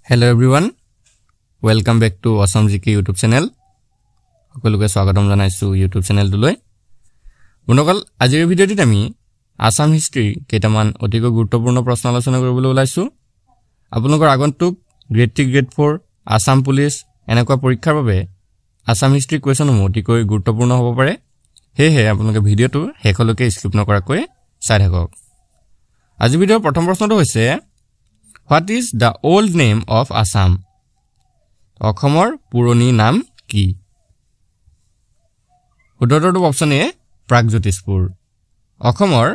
Hello everyone, welcome back to Awesome GK YouTube channel. সকলোকে স্বাগতম জনাইছো YouTube channel টোলৈ। বন্ধুসকল আজিৰ ভিডিঅ'টিত আমি আসাম হিষ্ট্ৰী কেইটামান অতিকৈ গুৰুত্বপূৰ্ণ প্ৰশ্ন আলোচনা কৰিবলৈ ওলাইছো। আপোনালোকৰ আগন্তুক গ্ৰেড 3 গ্ৰেড 4 আসাম পুলিচ এনেকুৱা পৰীক্ষাৰ বাবে আসাম হিষ্ট্ৰী কুৱেশ্যনসমূহ অতিকৈ গুৰুত্বপূৰ্ণ হ'ব পাৰে। হেহে আপোনালোকে ভিডিঅ'টো শেষলৈকে স্কিপ নকৰাকৈ চাই থাকক। আজিৰ ভিডিঅ'ৰ প্ৰথম প্ৰশ্নটো হৈছে What is the old name of Assam? অসমৰ পুৰণি নাম কি? উত্তৰটো অপচন এ প্ৰাগজ্যোতিষপুৰ। অসমৰ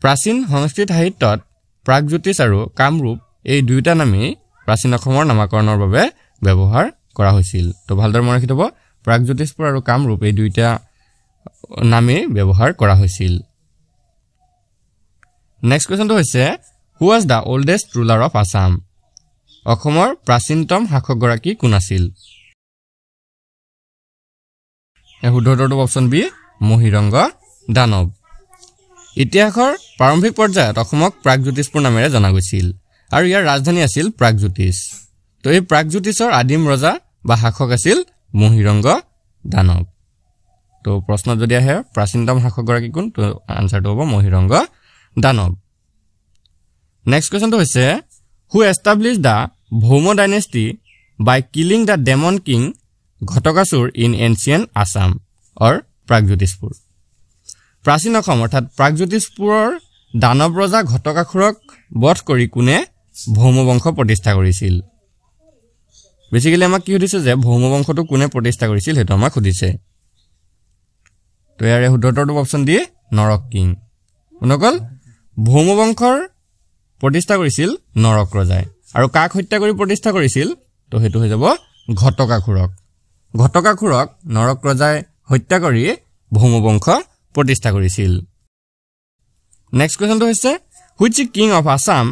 প্ৰাচীন সংস্কৃত সাহিত্যত প্ৰাগজ্যোতিষ আৰু কামৰূপ এই দুইটা নামেই প্ৰাচীন অসমৰ নামকৰণৰ বাবে ব্যৱহাৰ কৰা হৈছিল। তো ভালদৰে মনত ৰাখিব প্ৰাগজ্যোতিষপুৰ আৰু কামৰূপ এই দুইটা নামেই ব্যৱহাৰ কৰা হৈছিল। নেক্সট কোৱেশ্যনটো হৈছে Who was the oldest ruler of Assam? অসমৰ প্ৰাচীনতম শাসকগৰাকী কোন আছিল? উত্তৰটো অপচন বি মহিৰংগ দানৱ। ইতিহাসৰ প্ৰাৰম্ভিক পৰ্যায়ত অসমক প্ৰাগজ্যোতিষপুৰ নামেৰে জনা গৈছিল আৰু ইয়াৰ ৰাজধানী আছিল প্ৰাগজ্যোতিষ। তো এই প্ৰাগজ্যোতিষৰ আদিম ৰজা বা শাসক আছিল মহিৰংগ দানৱ। তো প্ৰশ্ন যদি আহে প্ৰাচীনতম শাসকগৰাকী কোন, তো আনসাৰটো হ'ব মহিৰংগ দানৱ। Next question to is who established the Bhoumo dynasty by killing the demon king Ghatokasur in ancient Assam or Pragjotishpur? প্ৰাচীন অসম অৰ্থাৎ প্ৰাগজ্যোতিষপুৰৰ দানৱ ৰজা ঘটকাসুৰক বধ কৰি কোনে ভৌম বংশ প্ৰতিষ্ঠা কৰিছিল? বেসিক্যালি আমাক কি সুধিছে যে ভৌম বংশটো কোনে প্ৰতিষ্ঠা কৰিছিল হেতু আমাক সুধিছে। তো ইয়াৰে উত্তৰটো অপচন ডি নৰক কিং। অনকল ভৌম বংশৰ প্ৰতিষ্ঠা কৰিছিল নৰক ৰজাই আৰু কাক হত্যা কৰি প্ৰতিষ্ঠা কৰিছিল? তো হেতু হৈ যাব ঘটকাসুৰক। ঘটকাসুৰক নৰক ৰজাই হত্যা কৰি ভৌম বংশ প্ৰতিষ্ঠা কৰিছিল। নেক্সট কোৱেশ্যনটো হৈছে which king of Assam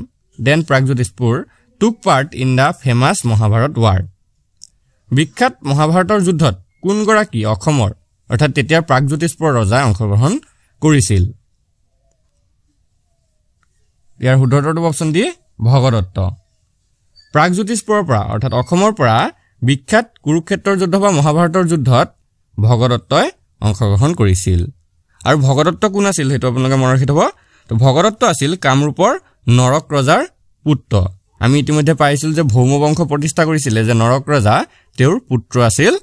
then Pragjotishpur took part in the famous Mahabharata war? বিখ্যাত মহাভাৰতৰ যুদ্ধত কোন গৰাকী অসমৰ অৰ্থাৎ তেতিয়াৰ প্ৰাগজ্যোতিষপুৰৰ ৰজাই অংশগ্ৰহণ কৰিছিল? ইয়াৰ উত্তৰটো অপচন ডি ভগদত্ত। প্ৰাগজ্যোতিষপুৰৰ পৰা অৰ্থাৎ অসমৰ পৰা বিখ্যাত কুৰুক্ষেত্ৰৰ যুদ্ধ বা মহাভাৰতৰ যুদ্ধত ভগদত্তই অংশগ্ৰহণ কৰিছিল। আৰু ভগদত্ত কোন আছিল হেতু আপোনালোকে মনত ৰাখি থব। তো ভগদত্ত আছিল কামৰূপৰ নৰক ৰজাৰ পুত্ৰ। আমি ইতিমধ্যে পাইছিল যে ভৌম বংশ প্ৰতিষ্ঠা কৰিছিল যে নৰক ৰজা তেওঁৰ পুত্ৰ আছিল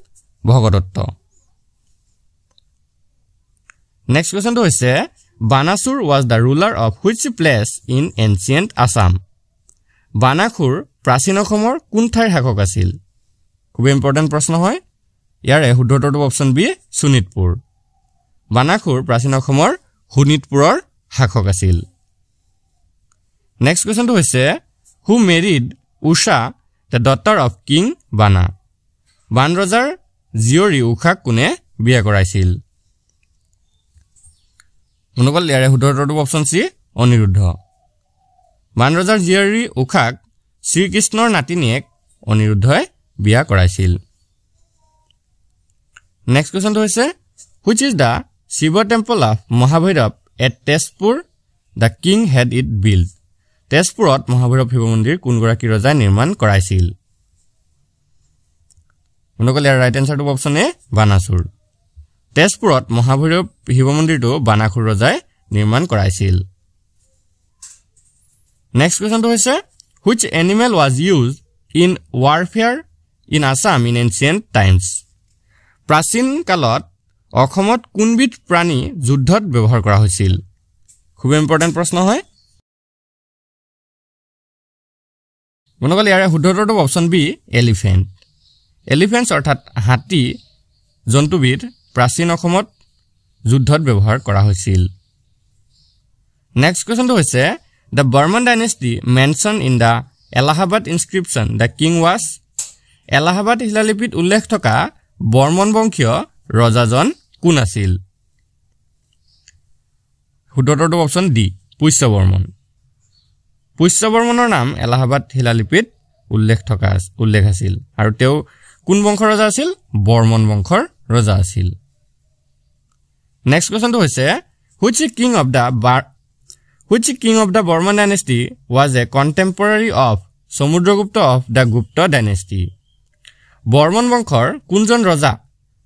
ভগদত্ত। নেক্সট কোৱেশ্যনটো হৈছে Banasur was the ruler of which place in ancient Assam? বানাসুৰ প্ৰাচীন অসমৰ কোন ঠাইৰ শাসক আছিল? খুব ইম্পৰ্টেন্ট প্ৰশ্ন হয়। ইয়াৰে উত্তৰটো অপচন বি শোণিতপুৰ। বানাসুৰ প্ৰাচীন অসমৰ শোণিতপুৰৰ শাসক আছিল। নেক্সট কোৱেশ্যনটো হৈছে who married Usha the daughter of King Bana? বান ৰজাৰ জীয়ৰী উষাক কোনে বিয়া কৰাইছিল? মনকল ইয়াৰে উত্তৰটো অপচন সি অনিৰুদ্ধ। বান ৰজাৰ জীয়ৰী উষাক শ্ৰীকৃষ্ণৰ নাতিনীয়েক অনিৰুদ্ধই বিয়া কৰাইছিল। নেক্সট কোৱেশ্যনটো হৈছে which is the Shiva temple of Mahabhairav at Tezpur the king had it built? তেজপুৰত মহাভৈৰৱ শিৱ মন্দিৰ কোন গৰাকী ৰজাই নিৰ্মাণ কৰাইছিল? মনকল ইয়াৰ ৰাইট এনসাৰটো অপচন এ বানাসুৰ। তেজপুৰত মহাভৈৰৱ শিৱ মন্দিৰটো বানাসুৰ ৰজাই নিৰ্মাণ কৰাইছিল। নেক্সট কোৱেশ্যনটো হৈছে which animal was used in warfare in Assam in ancient times? প্ৰাচীন কালত অসমত কোনবিধ প্ৰাণী যুদ্ধত ব্যৱহাৰ কৰা হৈছিল? খুব ইম্পৰ্টেন্ট প্ৰশ্ন হয়। মনকল ইয়াৰে উত্তৰটো অপচন বি এলিফেন্ট। এলিফেন্টছ অৰ্থাৎ হাতী জন্তুবিধ প্ৰাচীন অসমত যুদ্ধত ব্যৱহাৰ কৰা হৈছিল। নেক্সট কোৱেশ্যনটো হৈছে the Burman dynasty mentioned in the Allahabad inscription the king was? Allahabad শিলালিপিত উল্লেখ থকা বৰ্মন বংশীয় ৰজাজন কোন আছিল? উত্তৰটো অপচন ডি পুষ্য বৰ্মন। পুষ্য বৰ্মনৰ নাম এলাহাবাদ শিলালিপিত উল্লেখ আছিল আৰু তেওঁ কোন বংশৰ ৰজা আছিল? বৰ্মন বংশৰ ৰজা আছিল। নেক্সট কোৱেশ্যনটো হৈছে which king of the Burman dynasty was a contemporary of Samudragupta of the Gupta dynasty Varman বংশৰ কোনজন ৰজা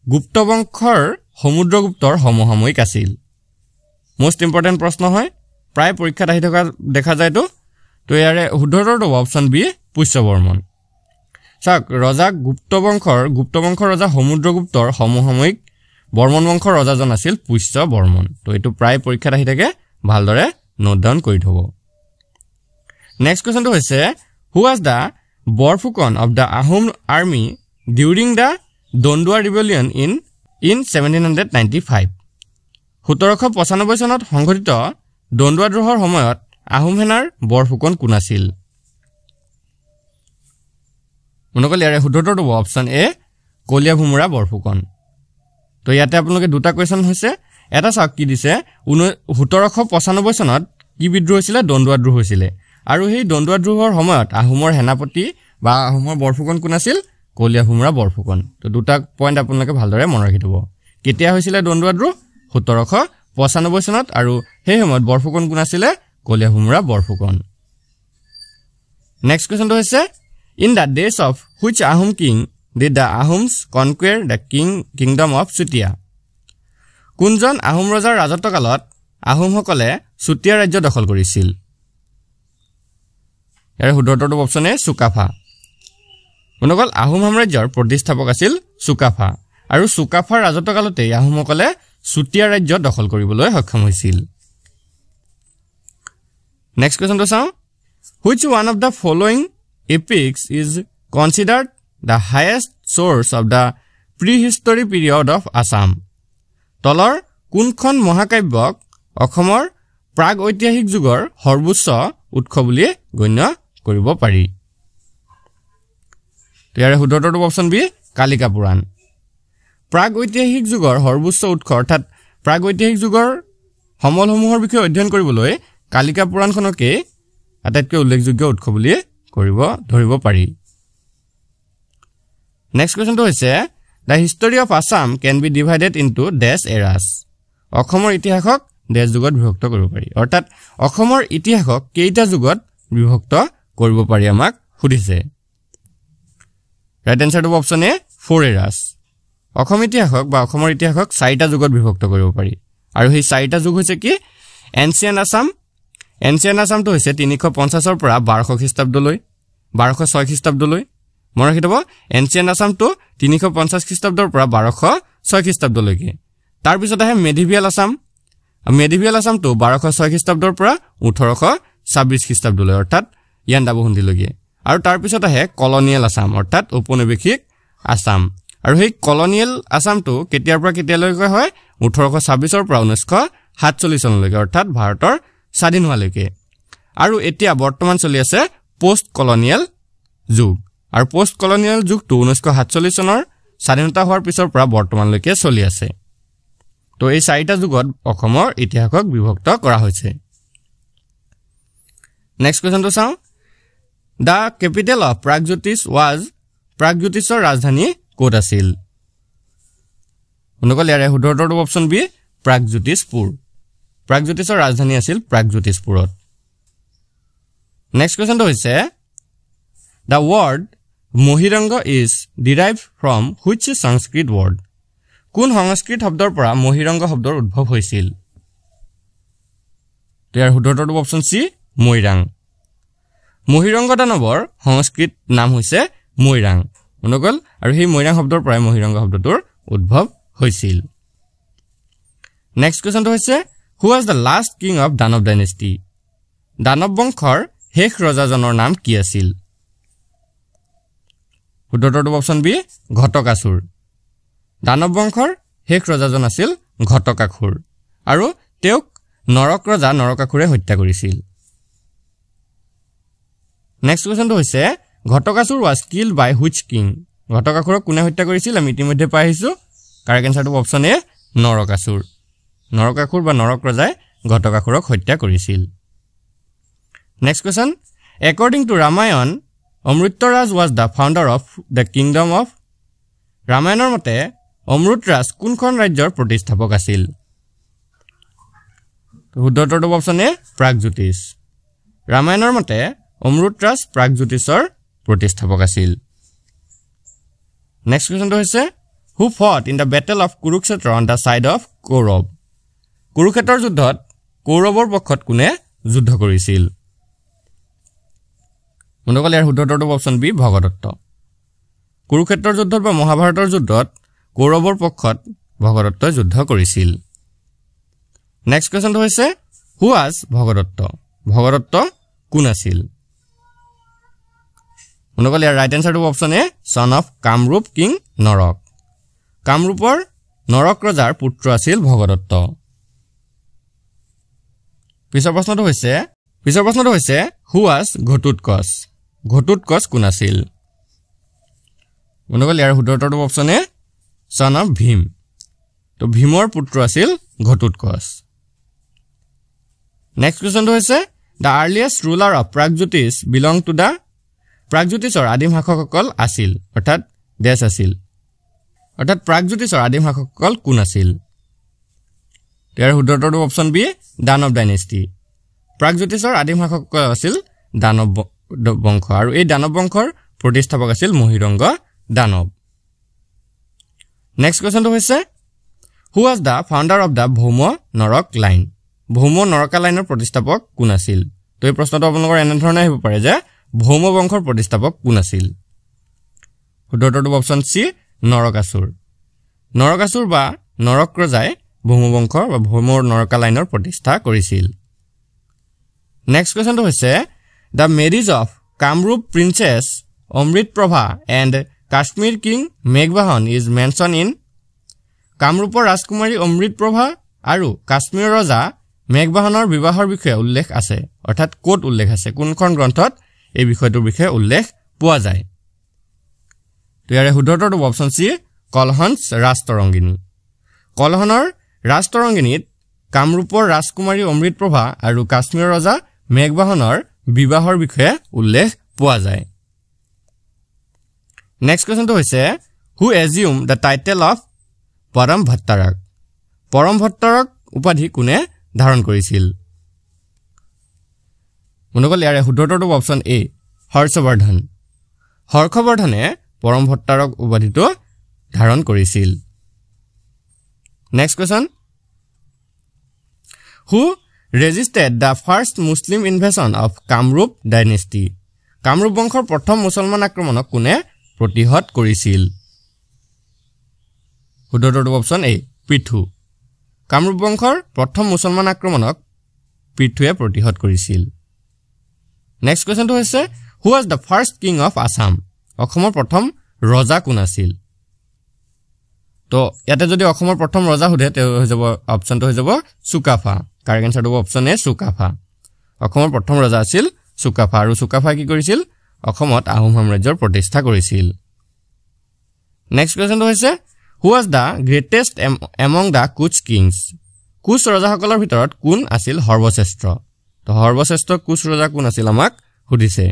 গুপ্ত বংশৰ সমুদ্ৰগুপ্তৰ সমসাময়িক আছিল মোস্ট ইম্পৰ্টেন্ট প্ৰশ্ন হয় প্ৰায় পৰীক্ষাত আহি থকা দেখা যায়তো তো ইয়াৰে শুদ্ধটো অপচন বি পুষ্যবৰ্মন চাওক ৰজা গুপ্ত বংশৰ ৰজা সমুদ্ৰগুপ্তৰ সমসাময়িক বৰ্মন বংশৰ ৰজাজন আছিল পুষ্যবৰ্মন তো এটো প্ৰায় পৰীক্ষাত আহি থাকে ভালদৰে নোট ডাউন কৰি থব নেক্সট কোৱেশ্চনটো হৈছে who was the Borphukan of the Ahom army during the Dandua rebellion in 1795 1795 চনত সংঘটিত দণ্ডুৱা দ্ৰোহৰ সময়ত আহোম সেনাৰ বৰফুকন কোন আছিল মনকল ইয়াৰে শুদ্ধটো অপচন এ কলিয়া ভুমুৰা বৰফুকন তো ইয়াতে আপোনালোকে দুটা কোৱেশ্চন হৈছে এটা চাওক কি দিছে 1795 চনত কি বিদ্ৰোহ হৈছিল দণ্ডুৱা দ্ৰোহ হৈছিল আৰু সেই দণ্ডুৱা দ্ৰোহৰ সময়ত আহোমৰ সেনাপতি বা আহোমৰ বৰফুকন কোন আছিল কলিয়া ভুমুৰা বৰফুকন তো দুটা পইণ্ট আপোনালোকে ভালদৰে মনত ৰাখি থব কেতিয়া হৈছিল দণ্ডুৱা দ্ৰোহ 1795 চনত আৰু সেই সময়ত বৰফুকন কোন আছিল কলিয়া ভুমুৰা বৰফুকন নেক্সট কোৱেশ্চনটো হৈছে in the days of which Ahom king did the Ahoms conquer the kingdom of Chutia কোনজন আহোম ৰজাৰ ৰাজত্বকালত আহোমসকলে চুটিয়া ৰাজ্য দখল কৰিছিল ইয়াৰ শুদ্ধটো অপচন এ চুকাফা মনকল আহোম সাম্ৰাজ্যৰ প্ৰতিষ্ঠাপক আছিল চুকাফা আৰু চুকাফাৰ ৰাজত্বকালতে আহোমসকলে চুটিয়া ৰাজ্য দখল কৰিবলৈ সক্ষম হৈছিল নেক্সট কোৱেশ্চনটো চাওঁ which one of the following epics is considered the highest source of the prehistory period of Assam তলৰ কোনখন মহাকাব্যক অসমৰ প্ৰাগ ঐতিহাসিক যুগৰ সৰ্বোচ্চ উৎস বুলি গণ্য কৰিব পাৰি ইয়াৰ শুদ্ধটো অপচন বি কালিকা পুৰাণ প্ৰাগ ঐতিহাসিক যুগৰ সৰ্বোচ্চ উৎস অৰ্থাৎ প্ৰাগ ঐতিহাসিক যুগৰ সমলসমূহৰ বিষয়ে অধ্যয়ন কৰিবলৈ কালিকা পুৰাণখনকে আটাইতকৈ উল্লেখযোগ্য উৎস বুলি ধৰিব পাৰি নেক্সট কোৱেশ্চনটো হৈছে The history of Assam can be divided into dash eras. অসমৰ ইতিহাসক দেশ যুগত বিভক্ত কৰিব পাৰি অৰ্থাৎ অসমৰ ইতিহাসক কেইটা যুগত বিভক্ত কৰিব পাৰি আমাক সুধিছে ৰাইট আনসাৰটো অপচন এ 4 eras অসম ইতিহাসক বা অসমৰ ইতিহাসক 4টা যুগত বিভক্ত কৰিব পাৰি আৰু সেই 4টা যুগ হৈছে কি এনচিয়েন্ট আসামটো হৈছে 350 ৰ পৰা 1200 খ্ৰীষ্টাব্দলৈ 1206 খ্ৰীষ্টাব্দলৈ মনত ৰাখিব এনচিয়েন্ট আসামটো 350 খ্ৰীষ্টাব্দৰ পৰা 1206 খ্ৰীষ্টাব্দলৈকে তাৰ পিছত আহে মেডিভিয়েল আসামটো 1206 খ্ৰীষ্টাব্দৰ পৰা 1826 খ্ৰীষ্টাব্দলৈ অৰ্থাৎ ইয়াণ্ডাবুন্দিলৈকে আৰু তাৰ পিছত আহে কলনিয়েল আসাম অৰ্থাৎ ঔপনিৱেশিক আসাম আৰু সেই কলনিয়েল আসামটো কেতিয়াৰ পৰা কেতিয়ালৈকে হয় 1826 ৰ পৰা 1947 চনলৈকে অৰ্থাৎ ভাৰতৰ স্বাধীন হোৱালৈকে আৰু এতিয়া বৰ্তমান চলি আছে পোষ্ট কলনিয়েল যুগ আৰু পোষ্ট কলনিয়েল যুগটো 1947 চনৰ স্বাধীনতা হোৱাৰ পিছৰ পৰা বৰ্তমানলৈকে চলি আছে তো এই 4টা যুগত অসমৰ ইতিহাসক বিভক্ত কৰা হৈছে নেক্সট কোৱেশ্চনটো চাওঁ দা কেপিটেল অফ প্ৰাগজ্যোতিষৰ ৰাজধানী ক'ত আছিল অনুকল ইয়াৰে শুদ্ধটো অপচন বি প্ৰাগজ্যোতিষৰ ৰাজধানী আছিল প্ৰাগজ্যোতিষপুৰত নেক্সট কোৱেশ্চনটো হৈছে the word Mahiranga is derived from which Sanskrit word কোন সংস্কৃত শব্দৰ পৰা মহিৰংগ শব্দৰ উদ্ভৱ হৈছিল ইয়াৰ শুদ্ধটো অপচন সি মহিৰংগ দানৱৰ সংস্কৃত নাম হৈছে মৈৰাং অনুকল আৰু সেই মৈৰাং শব্দৰ পৰা মহিৰংগ শব্দটোৰ উদ্ভৱ হৈছিল নেক্সট কোৱেশ্চনটো হৈছে who was the last king of Danava dynasty Danava বংশৰ শেষ ৰজাজনৰ নাম কি আছিল শুদ্ধটো অপচন বি ঘটকাসুৰ দানৱ বংশৰ শেষ ৰজাজন আছিল ঘটকাসুৰ আৰু তেওঁক নৰক ৰজা নৰকাসুৰে হত্যা কৰিছিল নেক্সট কোৱেশ্চনটো হৈছে Ghatakasur was killed by which king ঘটকাসুৰক কোনে হত্যা কৰিছিল আমি ইতিমধ্যে পাই আহিছো কাৰেক্ট আনসাৰটো অপচন এ নৰকাসুৰ বা নৰক ৰজাই ঘটকাসুৰক হত্যা কৰিছিল next question according to Ramayan Amrutaraj was the founder of the kingdom of ৰামায়ণৰ মতে অমৃতৰাজ কোনখন ৰাজ্যৰ প্ৰতিষ্ঠাপক আছিল শুদ্ধটো অপচন এ প্ৰাগজ্যোতিষ ৰামায়ণৰ মতে অমৃতৰাজ প্ৰাগজ্যোতিষৰ প্ৰতিষ্ঠাপক আছিল নেক্সট কোৱেশ্চনটো হৈছে who fought in the battle of Kurukshetra on the side of Kaurav কুৰুক্ষেত্ৰৰ যুদ্ধত কৌৰৱৰ পক্ষত কোনে যুদ্ধ কৰিছিল মনোকল ইয়াৰ শুদ্ধটো অপচন বি ভগদত্ত কুৰুক্ষেত্ৰৰ যুদ্ধত বা মহাভাৰতৰ যুদ্ধত কৌৰৱৰ পক্ষত ভগদত্তই যুদ্ধ কৰিছিল নেক্সট কোৱেশ্চনটো হৈছে who was ভগদত্ত ভগদত্ত কোন আছিল মনোকল ইয়াৰ ৰাইট এনসাৰটো option A son of Kamrup king Naraka কামৰূপৰ নৰক ৰজাৰ পুত্ৰ আছিল ভগদত্ত পিছৰ প্ৰশ্নটো হৈছে who was ঘটোৎকচ ঘটোৎকচ কোন আছিল মনোকল ইয়াৰ শুদ্ধটো অপচন এ son of ভীম তো ভীমৰ পুত্ৰ আছিল ঘটোৎকচ নেক্সট কোৱেশ্চনটো হৈছে the earliest ruler of Pragjyotish belong to the প্ৰাগজ্যোতিষৰ আদিম শাসকসকল আছিল অৰ্থাৎ দেশ আছিল অৰ্থাৎ প্ৰাগজ্যোতিষৰ আদিম শাসকসকল কোন আছিল ইয়াৰ শুদ্ধটো অপচন বি দানৱ ডাইনেষ্টি প্ৰাগজ্যোতিষৰ আদিম শাসকসকল আছিল দানৱ বংশ আৰু এই দানৱ বংশৰ প্ৰতিষ্ঠাপক আছিল মহিৰংগ দানৱ নেক্সট কোৱেশ্চনটো হৈছে who was the founder of the Bhauma Naraka line ভৌম নৰকা লাইনৰ প্ৰতিষ্ঠাপক কোন আছিল তো এই প্ৰশ্নটো আপোনালোকৰ এনে ধৰণে আহিব পাৰে যে ভৌম বংশৰ প্ৰতিষ্ঠাপক কোন আছিল শুদ্ধটো অপচন সি নৰকাসুৰ বা নৰক ৰজাই ভৌম বংশ বা ভৌম নৰকা লাইনৰ প্ৰতিষ্ঠা কৰিছিল নেক্সট কোৱেশ্চনটো হৈছে the marriage of Kamrup princess Amritprabha and Kashmir king Meghvahan is mentioned in কামৰূপৰ ৰাজকুমাৰী অমৃতপ্ৰভা আৰু কাশ্মীৰৰ ৰজা মেঘবাহনৰ বিবাহৰ বিষয়ে উল্লেখ আছে অৰ্থাৎ কোট উল্লেখ আছে কোনখন গ্ৰন্থত এই বিষয়টোৰ বিষয়ে উল্লেখ পোৱা যায় তো ইয়াৰে শুদ্ধটো অপচন সি কলহনছ ৰাজতৰংগিনী কলহনৰ ৰাজতৰংগিনীত কামৰূপৰ ৰাজকুমাৰী অমৃতপ্ৰভা আৰু কাশ্মীৰৰ ৰজা মেঘবাহনৰ বিবাহৰ বিষয়ে উল্লেখ পোৱা যায় নেক্সট কোৱেশ্চনটো হৈছে who assumed the title of পৰম ভট্টাৰক উপাধি কোনে ধাৰণ কৰিছিল মনোকল ইয়াৰে শুদ্ধটো অপচন এ হৰ্ষবৰ্ধনে পৰম ভট্টাৰক উপাধিটো ধাৰণ কৰিছিল next question who resisted the first Muslim invasion of Kamrup dynasty Kamrup বংশৰ প্ৰথম মুছলমান আক্ৰমণক কোনে প্ৰতিহত কৰিছিল শুদ্ধটো অপচন এ পৃথু কামৰূপ বংশৰ প্ৰথম মুছলমান আক্ৰমণক পৃথুৱে প্ৰতিহত কৰিছিল নেক্সট কোৱেশ্চনটো হৈছে who was the first king of Assam অসমৰ প্ৰথম ৰজা কোন আছিল তো ইয়াতে যদি অসমৰ প্ৰথম ৰজা হোধে তে হৈ যাব অপচনটো হৈ যাব সুকাফা কাৰেক্ট আনসাৰটো অপচন এ সুকাফা অসমৰ প্ৰথম ৰজা আছিল সুকাফা আৰু সুকাফা কি কৰিছিল অসমত আহোম সাম্ৰাজ্যৰ প্ৰতিষ্ঠা কৰিছিল নেক্সট কোৱেশ্চনটো হৈছে who was the greatest among the Kuch kings কুচ ৰজাসকলৰ ভিতৰত কোন আছিল সৰ্বশ্ৰেষ্ঠ তো সৰ্বশ্ৰেষ্ঠ কুচ ৰজা কোন আছিল আমাক সুধিছে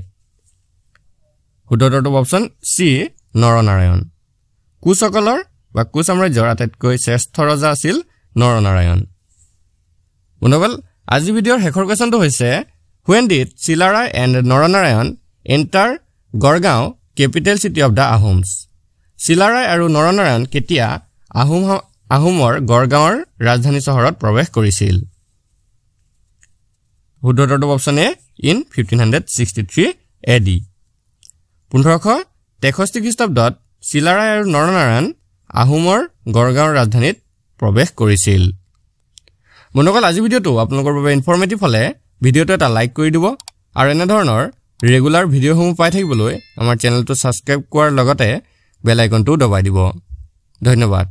শুদ্ধটো অপচন সি নৰনাৰায়ণ কুচসকলৰ বা কুচ সাম্ৰাজ্যৰ আটাইতকৈ শ্ৰেষ্ঠ ৰজা আছিল নৰনাৰায়ণ বন্ধুসকল আজি ভিডিঅ'ৰ শেষৰ কোৱেশ্চনটো হৈছে when did Chilarai and Naranarayan enter Gargaon capital city of the Ahoms Chilarai আৰু নৰনাৰায়ণ কেতিয়া আহোমৰ গড়গাঁৱৰ ৰাজধানী চহৰত প্ৰৱেশ কৰিছিল শুদ্ধটো অপচন এ ইন 1563 AD 1563 খ্ৰীষ্টাব্দত চিলাৰাই আৰু নৰনাৰায়ণ আহোমৰ গড়গাঁৱৰ ৰাজধানীত প্ৰৱেশ কৰিছিল বন্ধুসকল আজি ভিডিঅ'টো আপোনালোকৰ বাবে ইনফৰমেটিভ হলে ভিডিঅ'টো এটা লাইক কৰি দিব আৰু এনে ধৰণৰ ৰেগুলাৰ ভিডিঅ'সমূহ পাই থাকিবলৈ আমাৰ চেনেলটো সাবস্ক্ৰাইব কৰাৰ লগতে বেল আইকনটো দবাই দিব ধন্যবাদ